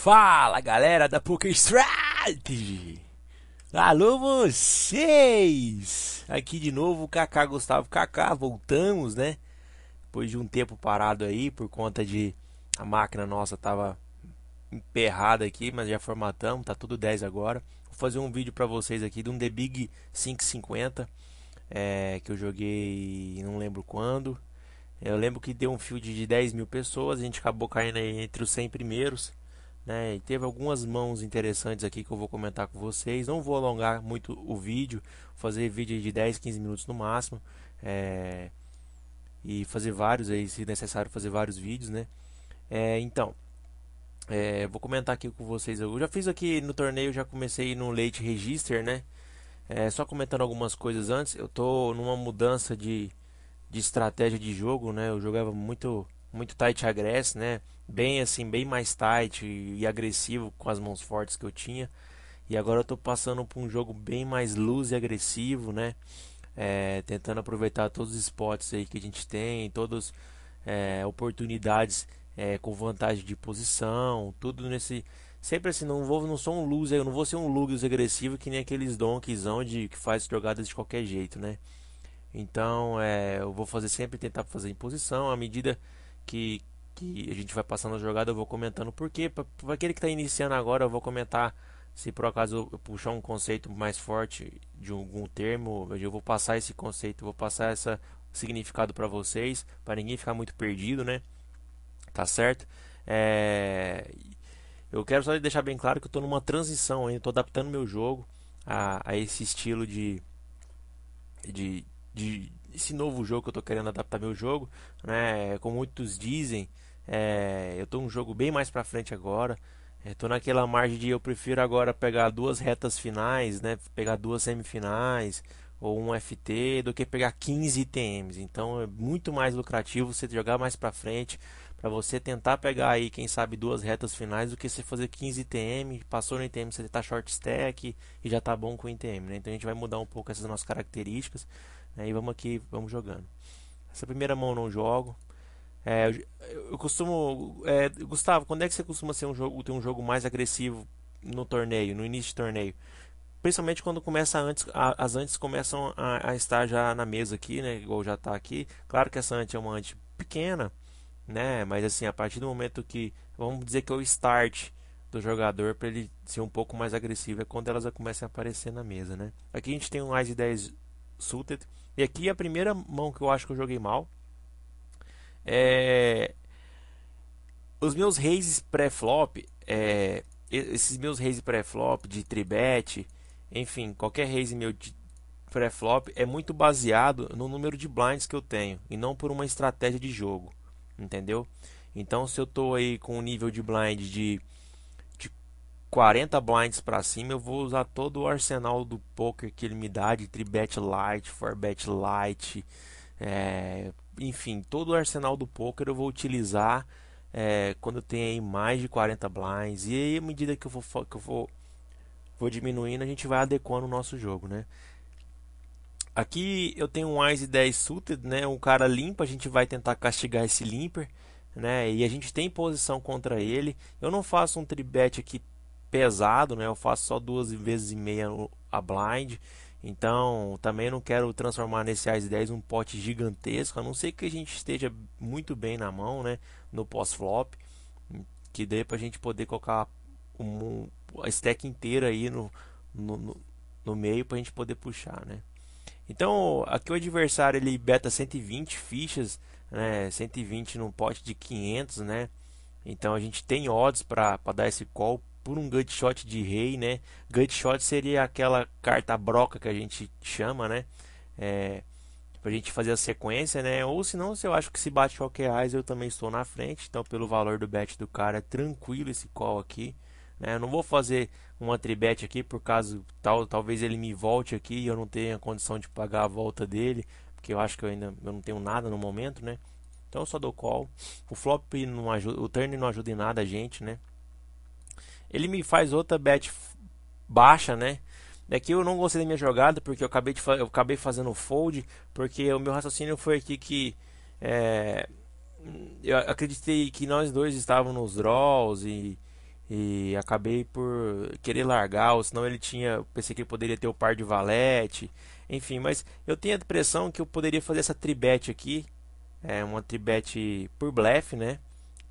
Fala galera da Poker Strategy! Alô vocês! Aqui de novo o Kaká Gustavo Kaká, voltamos, né? Depois de um tempo parado aí por conta de a máquina nossa tava emperrada aqui, mas já formatamos, tá tudo 10 agora. Vou fazer um vídeo pra vocês aqui de um The Big 550 que eu joguei não lembro quando. Eu lembro que deu um field de 10 mil pessoas, a gente acabou caindo aí entre os 100 primeiros, né? E teve algumas mãos interessantes aqui que eu vou comentar com vocês. Não vou alongar muito o vídeo, vou fazer vídeo de 10, 15 minutos no máximo, e fazer vários aí, se necessário fazer vários vídeos, né? Então, vou comentar aqui com vocês. Eu já fiz aqui no torneio, já comecei no late register, né? Só comentando algumas coisas antes. Eu tô numa mudança de estratégia de jogo, né? Eu jogava muito tight aggress, né? Bem assim, bem mais tight e agressivo com as mãos fortes que eu tinha. E agora eu tô passando por um jogo bem mais loose e agressivo, né? Tentando aproveitar todos os spots aí que a gente tem, todas oportunidades com vantagem de posição, tudo nesse. Sempre assim, não sou um loser, eu não vou ser um loser agressivo que nem aqueles donkeysão que faz jogadas de qualquer jeito, né? Então, eu vou fazer sempre tentar fazer em posição. À medida que a gente vai passando a jogada, eu vou comentando por quê. Para aquele que está iniciando agora, eu vou comentar se por acaso eu puxar um conceito mais forte de algum termo, eu vou passar esse conceito, vou passar esse significado para vocês, para ninguém ficar muito perdido, né? Tá certo? Eu quero só deixar bem claro que eu estou numa transição ainda, estou adaptando meu jogo a esse estilo de, esse novo jogo que eu estou querendo adaptar meu jogo, né? Como muitos dizem, eu estou um jogo bem mais para frente agora. Estou naquela margem de eu prefiro agora pegar duas retas finais, né? Pegar duas semifinais ou um FT do que pegar 15 ITMs. Então é muito mais lucrativo você jogar mais para frente para você tentar pegar aí, quem sabe, duas retas finais do que você fazer 15 ITM, passou no ITM, você tá short stack e já tá bom com o ITM, né? Então a gente vai mudar um pouco essas nossas características, né? E vamos aqui, vamos jogando. Essa primeira mão eu não jogo. Eu costumo. Gustavo, quando é que você costuma ser ter um jogo mais agressivo no torneio, no início de torneio? Principalmente quando começa antes, as antes começam a estar já na mesa aqui, né? Igual já está aqui. Claro que essa ante é uma ante pequena, né? Mas assim, a partir do momento que, vamos dizer que é o start do jogador para ele ser um pouco mais agressivo é quando elas começam a aparecer na mesa, né? Aqui a gente tem um Ás 10 suited e aqui a primeira mão que eu acho que eu joguei mal é os meus raises pré-flop, esses meus raises pré-flop de tribet, enfim, qualquer raise meu de pré-flop é muito baseado no número de blinds que eu tenho e não por uma estratégia de jogo, entendeu? Então, se eu estou aí com um nível de blind de 40 blinds para cima, eu vou usar todo o arsenal do poker que ele me dá de tribet light, forbet light, enfim, todo o arsenal do poker eu vou utilizar quando eu tenho aí mais de 40 blinds. E aí, à medida que vou diminuindo, a gente vai adequando o nosso jogo, né? Aqui eu tenho um Ás 10 suited, né? Um cara limpa, a gente vai tentar castigar esse limper, né? E a gente tem posição contra ele. Eu não faço um tribet aqui pesado, né? Eu faço só 2,5 vezes a blind. Então, também não quero transformar nesse Ás 10 um pote gigantesco, a não ser que a gente esteja muito bem na mão, né? No pós-flop, que dê pra gente poder colocar a stack inteira aí no meio pra gente poder puxar, né? Então, aqui o adversário ele beta 120 fichas, né? 120 num pote de 500, né? Então a gente tem odds para dar esse call por um gut shot de rei, né? Gut shot seria aquela carta broca que a gente chama, né? Pra gente fazer a sequência, né? Ou se não, se eu acho que se bate qualquer ás, eu também estou na frente. Então, pelo valor do bet do cara, é tranquilo esse call aqui, né? Eu não vou fazer uma tribet aqui por caso talvez ele me volte aqui e eu não tenha condição de pagar a volta dele, porque eu acho que eu não tenho nada no momento, né? Então eu só dou call. O flop não ajuda, o turn não ajuda em nada a gente, né? Ele me faz outra bet baixa, né? Daqui eu não gostei da minha jogada porque eu acabei fazendo fold, porque o meu raciocínio foi aqui que eu acreditei que nós dois estávamos nos draws e acabei por querer largar, ou senão ele tinha, pensei que ele poderia ter o par de valete, enfim, mas eu tenho a impressão que eu poderia fazer essa tribet aqui, uma tribet por blefe, né?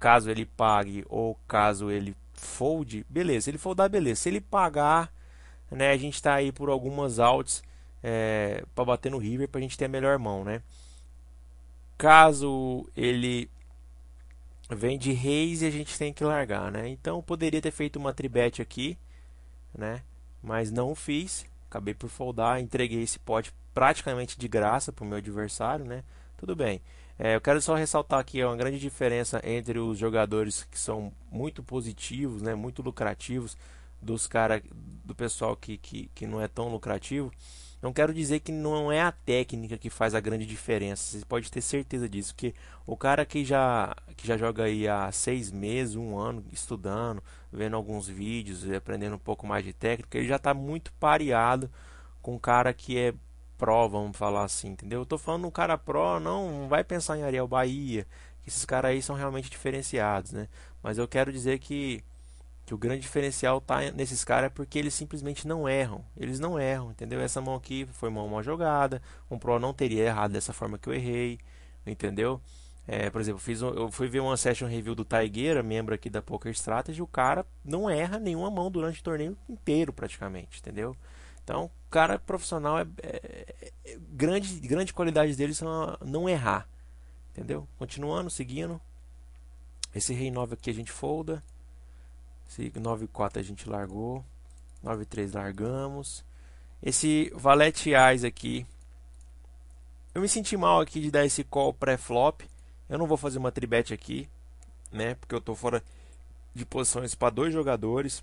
Caso ele pague ou caso ele fold, beleza. Se ele foldar, beleza. Se ele pagar, né, a gente está aí por algumas outs para bater no river para a gente ter a melhor mão, né? Caso ele vem de raise, a gente tem que largar, né? Então eu poderia ter feito uma tribet aqui, né? Mas não o fiz. Acabei por foldar, entreguei esse pote praticamente de graça para o meu adversário, né? Tudo bem. Eu quero só ressaltar aqui uma grande diferença entre os jogadores que são muito positivos, né? Muito lucrativos, dos cara, do pessoal que não é tão lucrativo. Não quero dizer que não é a técnica que faz a grande diferença. Você pode ter certeza disso, porque o cara que já joga aí há 6 meses, um ano estudando, vendo alguns vídeos e aprendendo um pouco mais de técnica, ele já está muito pareado com o cara que é pró, vamos falar assim, entendeu? Eu tô falando um cara pró, não vai pensar em Ariel Bahia, que esses caras aí são realmente diferenciados, né? Mas eu quero dizer que o grande diferencial tá nesses caras é porque eles simplesmente não erram. Eles não erram, entendeu? Essa mão aqui foi uma mão jogada, um pro não teria errado dessa forma que eu errei, entendeu? Por exemplo, eu fui ver uma session review do Taigueira, membro aqui da Poker Strategy, o cara não erra nenhuma mão durante o torneio inteiro praticamente, entendeu? Então, o cara profissional grande qualidade deles são não errar, entendeu? Continuando, seguindo. Esse rei 9 aqui a gente folda. Esse 9-4 a gente largou. 9-3 largamos. Esse valete ás aqui. Eu me senti mal aqui de dar esse call pré-flop. Eu não vou fazer uma tribet aqui, né? Porque eu estou fora de posições para dois jogadores.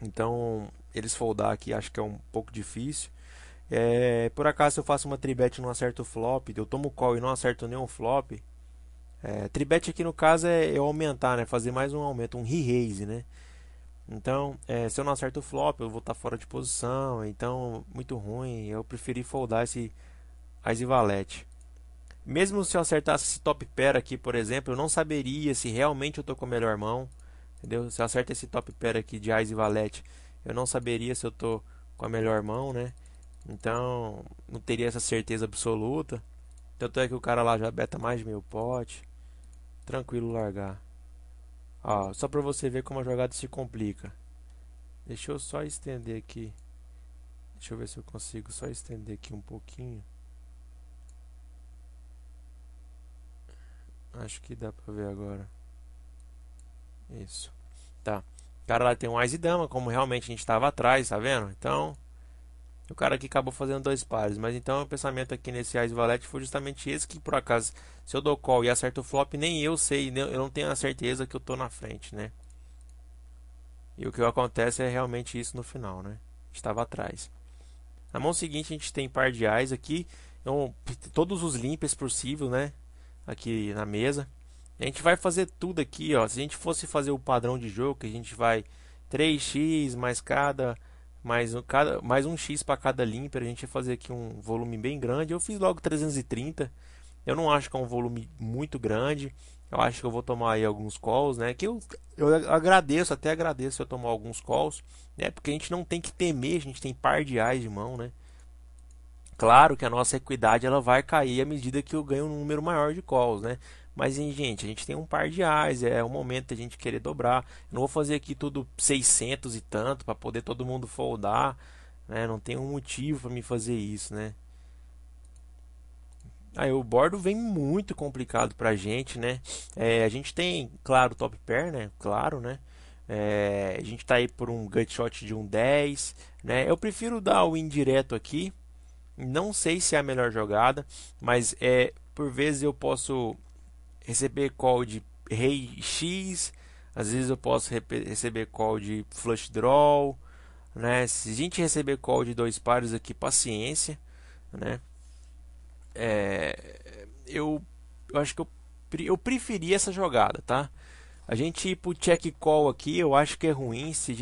Então, eles foldar aqui acho que é um pouco difícil. Por acaso, se eu faço uma tribet e não acerto o flop, eu tomo call e não acerto nenhum flop. Tribet aqui no caso é eu aumentar, né? Fazer mais um aumento, um re-raise, né? Então, se eu não acerto o flop, eu vou estar fora de posição. Então, muito ruim. Eu preferi foldar esse ás e valete. Mesmo se eu acertasse esse top pair aqui, por exemplo, eu não saberia se realmente eu estou com a melhor mão. Entendeu? Se eu acerto esse top pair aqui de ás e valete, eu não saberia se eu estou com a melhor mão, né? Então, não teria essa certeza absoluta. Tanto é que o cara lá já beta mais de meio pote. Tranquilo largar. Ó, só para você ver como a jogada se complica. Deixa eu só estender aqui. Deixa eu ver se eu consigo só estender aqui um pouquinho. Acho que dá pra ver agora. Isso. Tá. O cara lá tem um ás e dama, como realmente a gente estava atrás, tá vendo? Então, o cara aqui acabou fazendo dois pares. Mas então o pensamento aqui nesse ás e valete foi justamente esse, que por acaso, se eu dou call e acerto o flop, nem eu sei, eu não tenho a certeza que eu tô na frente, né? E o que acontece é realmente isso no final, né? Estava atrás. Na mão seguinte a gente tem par de ás aqui, então, todos os limpes possível, né? Aqui na mesa. A gente vai fazer tudo aqui, ó. Se a gente fosse fazer o padrão de jogo, que a gente vai 3x mais um x para cada limper, a gente vai fazer aqui um volume bem grande. Eu fiz logo 330. Eu não acho que é um volume muito grande. Eu acho que eu vou tomar aí alguns calls, né? Que eu agradeço, até agradeço eu tomar alguns calls, né? Porque a gente não tem que temer, a gente tem par de ás de mão, né? Claro que a nossa equidade ela vai cair à medida que eu ganho um número maior de calls, né? Mas, gente, a gente tem um par de ás, é o momento da gente querer dobrar. Eu não vou fazer aqui tudo 600 e tanto para poder todo mundo foldar, né? Não tem um motivo para me fazer isso, né? Aí o bordo vem muito complicado pra gente, né? A gente tem, claro, top pair, né? Claro, né? A gente tá aí por um gut shot de um 10, né? Eu prefiro dar o indireto aqui. Não sei se é a melhor jogada, mas por vezes eu posso receber call de rei X, às vezes eu posso receber call de flush draw, né? Se a gente receber call de dois pares aqui, paciência, né? Eu acho que eu preferi essa jogada, tá? A gente ir pro check call aqui, eu acho que é ruim. Se a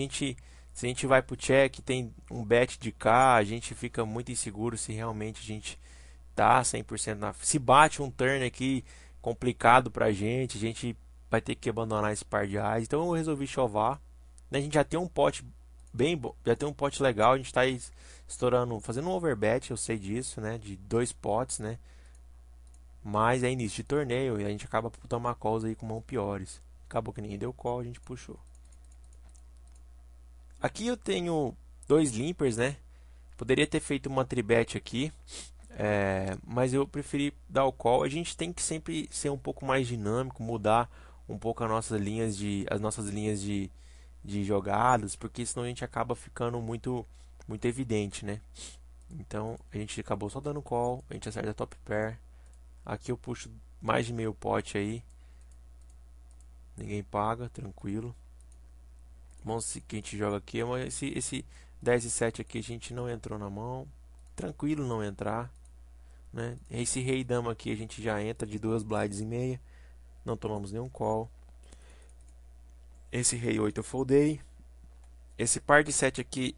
gente vai pro check, tem um bet de cá, a gente fica muito inseguro se realmente a gente tá 100% na. Se bate um turn aqui complicado pra gente, a gente vai ter que abandonar esse par de ais. Então eu resolvi chovar, né? A gente já tem um pote bem bom, já tem um pote legal. A gente está estourando, fazendo um overbet, eu sei disso, né? De 2 potes, né? Mas é início de torneio e a gente acaba por tomar calls aí com mão piores. Acabou que ninguém deu call, a gente puxou. Aqui eu tenho 2 limpers, né? Poderia ter feito uma tribet aqui, mas eu preferi dar o call. A gente tem que sempre ser um pouco mais dinâmico, mudar um pouco as nossas linhas de jogadas, porque senão a gente acaba ficando muito evidente, né? Então a gente acabou só dando call, a gente acerta top pair. Aqui eu puxo mais de meio pote aí, ninguém paga, tranquilo. Vamos que a gente joga aqui, mas esse 10 e 7 aqui a gente não entrou na mão, tranquilo não entrar, né? Esse rei e dama aqui a gente já entra de 2 blinds e meia, não tomamos nenhum call. Esse rei 8 eu foldei. Esse par de 7 aqui,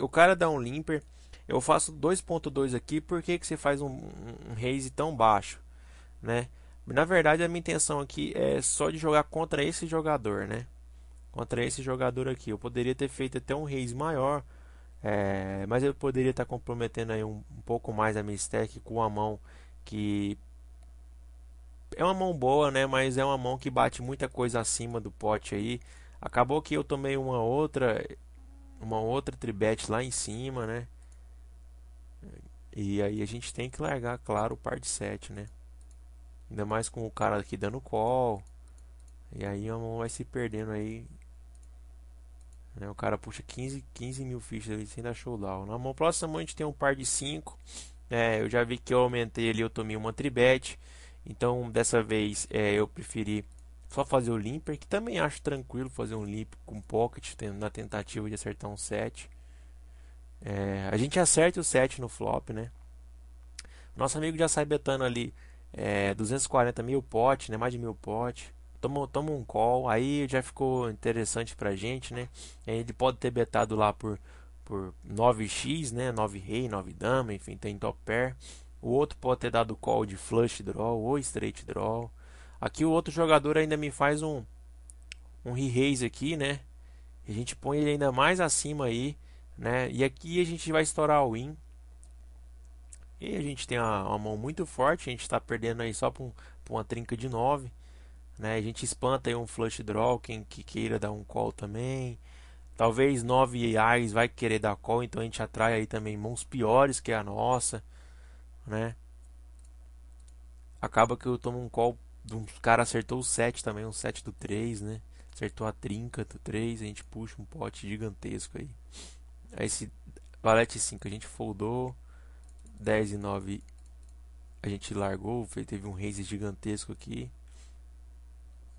o cara dá um limper, eu faço 2.2 aqui. Por que que você faz um raise tão baixo, né? Na verdade a minha intenção aqui é só de jogar contra esse jogador, né? Contra esse jogador aqui. Eu poderia ter feito até um raise maior, mas eu poderia estar comprometendo aí um pouco mais a minha stack com a mão que é uma mão boa, né? Mas é uma mão que bate muita coisa acima do pote aí. Acabou que eu tomei uma outra tribet lá em cima, né? E aí a gente tem que largar, claro, o par de 7, né? Ainda mais com o cara aqui dando call. E aí a mão vai se perdendo aí, né? O cara puxa 15 mil fichas ali sem dar showdown. Na mão próxima a gente tem um par de 5. Eu já vi que eu aumentei ali, eu tomei uma tribet. Então dessa vez eu preferi só fazer o limper, que também acho tranquilo fazer um limp com pocket na tentativa de acertar um 7. A gente acerta o 7 no flop, né? Nosso amigo já sai betando ali 240 mil pote, né? Mais de 1000 pote. Toma um call, aí já ficou interessante pra gente, né? Ele pode ter betado lá por 9x, né? 9 rei, 9 dama, enfim, tem top pair. O outro pode ter dado call de flush draw ou straight draw. Aqui o outro jogador ainda me faz um re-raise aqui, né? A gente põe ele ainda mais acima aí, né? E aqui a gente vai estourar o win. E a gente tem uma mão muito forte, a gente está perdendo aí só por uma trinca de 9, né? A gente espanta aí um flush draw, quem que queira dar um call também. Talvez 9 eyes vai querer dar call, então a gente atrai aí também mãos piores que a nossa, né? Acaba que eu tomo um call, um cara acertou o 7 também, um 7 do 3, né? Acertou a trinca do 3, a gente puxa um pote gigantesco aí. Aí esse valete 5 a gente foldou, 10 e 9 a gente largou, teve um raise gigantesco aqui.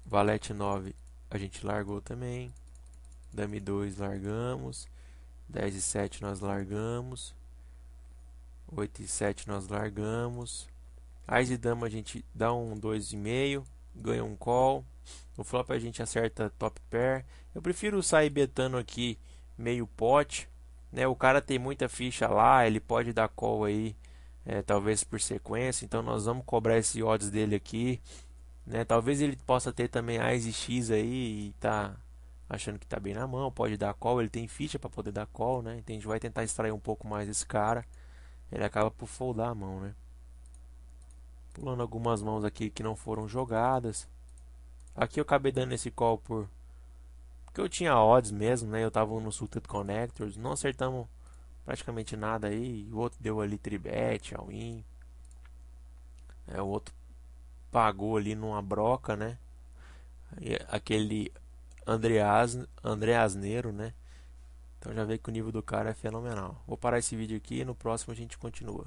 Valete 9 a gente largou também. Dame 2 largamos. 10 e 7 nós largamos. 8 e 7 nós largamos. Ás e dama a gente dá um 2,5, ganha um call. No flop a gente acerta top pair. Eu prefiro sair betando aqui meio pote, né? O cara tem muita ficha lá, ele pode dar call aí, talvez por sequência. Então nós vamos cobrar esse odds dele aqui, né? Talvez ele possa ter também Ás e X aí e tá achando que tá bem na mão, pode dar call, ele tem ficha para poder dar call, né? Então a gente vai tentar extrair um pouco mais desse cara. Ele acaba por foldar a mão, né? Pulando algumas mãos aqui que não foram jogadas. Aqui eu acabei dando esse call porque eu tinha odds mesmo, né? Eu tava no Suited Connectors, não acertamos praticamente nada aí. O outro deu ali tribet, all-in. O outro pagou ali numa broca, né? E aquele André Asneiro, né? Então já vê que o nível do cara é fenomenal. Vou parar esse vídeo aqui e no próximo a gente continua.